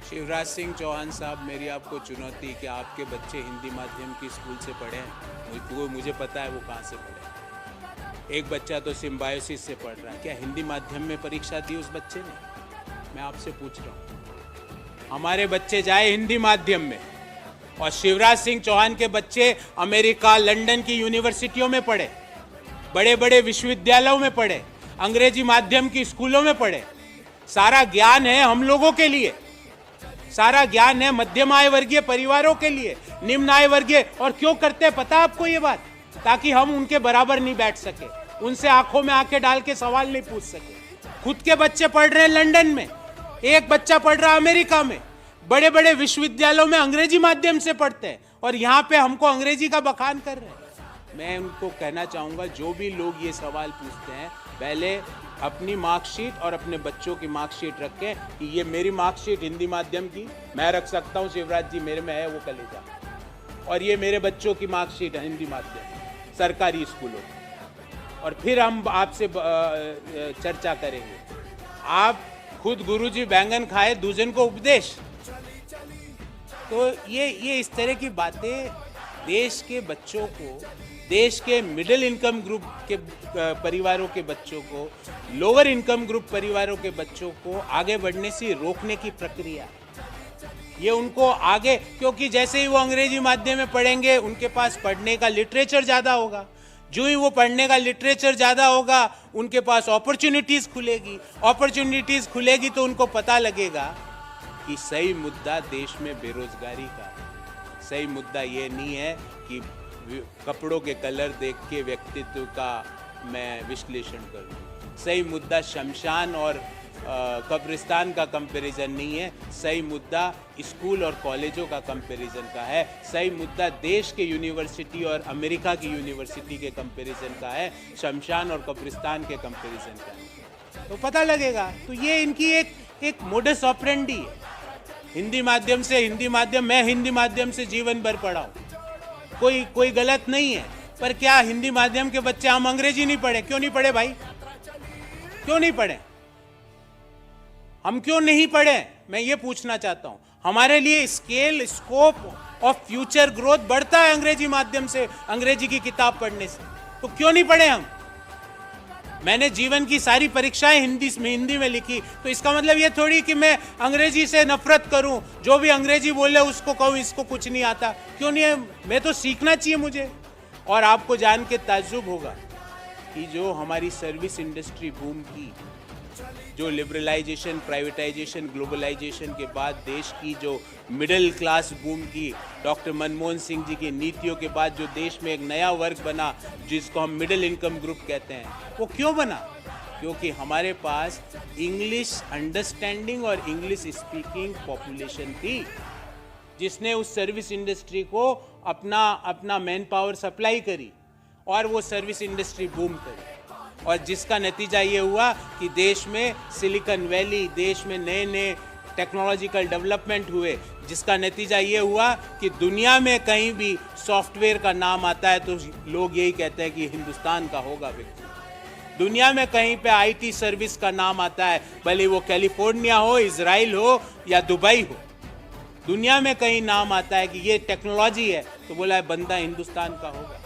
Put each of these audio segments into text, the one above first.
शिवराज सिंह चौहान साहब, मेरी आपको चुनौती कि आपके बच्चे हिंदी माध्यम की स्कूल से पढ़े हैं। मुझे पता है वो कहाँ से पढ़े। एक बच्चा तो सिम्बायोसिस से पढ़ रहा है, क्या हिंदी माध्यम में परीक्षा दी उस बच्चे ने? मैं आपसे पूछ रहा हूँ। हमारे बच्चे जाए हिंदी माध्यम में, और शिवराज सिंह चौहान के बच्चे अमेरिका, लंदन की यूनिवर्सिटियों में पढ़े, बड़े बड़े विश्वविद्यालयों में पढ़े, अंग्रेजी माध्यम की स्कूलों में पढ़े। सारा ज्ञान है हम लोगों के लिए, सारा ज्ञान है मध्यम आय वर्गीय परिवारों के लिए, निम्न आय वर्गीय। और क्यों करते हैं पता आपको ये बात? ताकि हम उनके बराबर नहीं बैठ सके, उनसे आंखों में आंखें डाल के सवाल नहीं पूछ सके। खुद के बच्चे पढ़ रहे हैं लंदन में, एक बच्चा पढ़ रहा है अमेरिका में, बड़े बड़े विश्वविद्यालयों में अंग्रेजी माध्यम से पढ़ते हैं, और यहाँ पे हमको अंग्रेजी का बखान कर रहे हैं। मैं उनको कहना चाहूँगा, जो भी लोग ये सवाल पूछते हैं, पहले अपनी मार्कशीट और अपने बच्चों की मार्कशीट रखें कि ये मेरी मार्कशीट हिंदी माध्यम की मैं रख सकता हूँ, शिवराज जी मेरे में है वो कलेजा, और ये मेरे बच्चों की मार्कशीट है हिंदी माध्यम सरकारी स्कूलों की। और फिर हम आपसे चर्चा करेंगे। आप खुद गुरुजी बैंगन खाए दूजन को उपदेश। तो ये इस तरह की बातें देश के बच्चों को, देश के मिडिल इनकम ग्रुप के परिवारों के बच्चों को, लोअर इनकम ग्रुप परिवारों के बच्चों को आगे बढ़ने से रोकने की प्रक्रिया। ये उनको आगे, क्योंकि जैसे ही वो अंग्रेजी माध्यम में पढ़ेंगे उनके पास पढ़ने का लिटरेचर ज़्यादा होगा। जो ही वो पढ़ने का लिटरेचर ज़्यादा होगा उनके पास अपॉर्चुनिटीज़ खुलेगी। अपॉर्चुनिटीज़ खुलेगी तो उनको पता लगेगा कि सही मुद्दा देश में बेरोजगारी का है। सही मुद्दा ये नहीं है कि कपड़ों के कलर देख के व्यक्तित्व का मैं विश्लेषण करूं। सही मुद्दा शमशान और कब्रिस्तान का कंपैरिजन नहीं है। सही मुद्दा स्कूल और कॉलेजों का कंपैरिजन का है। सही मुद्दा देश के यूनिवर्सिटी और अमेरिका की यूनिवर्सिटी के कंपैरिजन का है, शमशान और कब्रिस्तान के कंपैरिजन का है। तो पता लगेगा। तो ये इनकी एक मोडस ऑपरेंडी है। हिंदी माध्यम मैं हिंदी माध्यम से जीवन भर पढ़ा हूँ, कोई गलत नहीं है। पर क्या हिंदी माध्यम के बच्चे हम अंग्रेजी नहीं पढ़े? क्यों नहीं पढ़े भाई? क्यों नहीं पढ़े? हम क्यों नहीं पढ़े? मैं ये पूछना चाहता हूं। हमारे लिए स्कोप ऑफ फ्यूचर ग्रोथ बढ़ता है अंग्रेजी माध्यम से, अंग्रेजी की किताब पढ़ने से। तो क्यों नहीं पढ़े हम? मैंने जीवन की सारी परीक्षाएं हिंदी में लिखी, तो इसका मतलब ये थोड़ी कि मैं अंग्रेजी से नफरत करूं, जो भी अंग्रेजी बोले उसको कहूं इसको कुछ नहीं आता। क्यों नहीं है? मैं तो सीखना चाहिए मुझे। और आपको जान के ताज्जुब होगा कि जो हमारी सर्विस इंडस्ट्री बूम की, जो लिबरलाइजेशन, प्राइवेटाइजेशन, ग्लोबलाइजेशन के बाद देश की जो मिडिल क्लास बूम की, डॉक्टर मनमोहन सिंह जी की नीतियों के बाद जो देश में एक नया वर्ग बना जिसको हम मिडिल इनकम ग्रुप कहते हैं, वो क्यों बना? क्योंकि हमारे पास इंग्लिश अंडरस्टैंडिंग और इंग्लिश स्पीकिंग पॉपुलेशन थी, जिसने उस सर्विस इंडस्ट्री को अपना मैन पावर सप्लाई करी, और वो सर्विस इंडस्ट्री बूम करी। और जिसका नतीजा ये हुआ कि देश में सिलिकॉन वैली, देश में नए नए टेक्नोलॉजिकल डेवलपमेंट हुए, जिसका नतीजा ये हुआ कि दुनिया में कहीं भी सॉफ्टवेयर का नाम आता है तो लोग यही कहते हैं कि हिंदुस्तान का होगा व्यक्ति। दुनिया में कहीं पे आईटी सर्विस का नाम आता है, भले वो कैलिफोर्निया हो, इजराइल हो या दुबई हो, दुनिया में कहीं नाम आता है कि ये टेक्नोलॉजी है, तो बोला है बंदा हिंदुस्तान का होगा।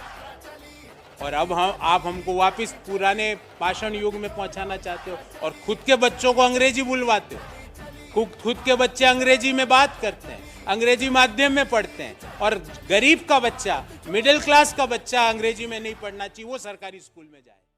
और अब आप हमको वापस पुराने पाषाण युग में पहुंचाना चाहते हो, और खुद के बच्चों को अंग्रेजी बुलवाते हो। खुद के बच्चे अंग्रेजी में बात करते हैं, अंग्रेजी माध्यम में पढ़ते हैं, और गरीब का बच्चा, मिडिल क्लास का बच्चा अंग्रेजी में नहीं पढ़ना चाहिए, वो सरकारी स्कूल में जाए।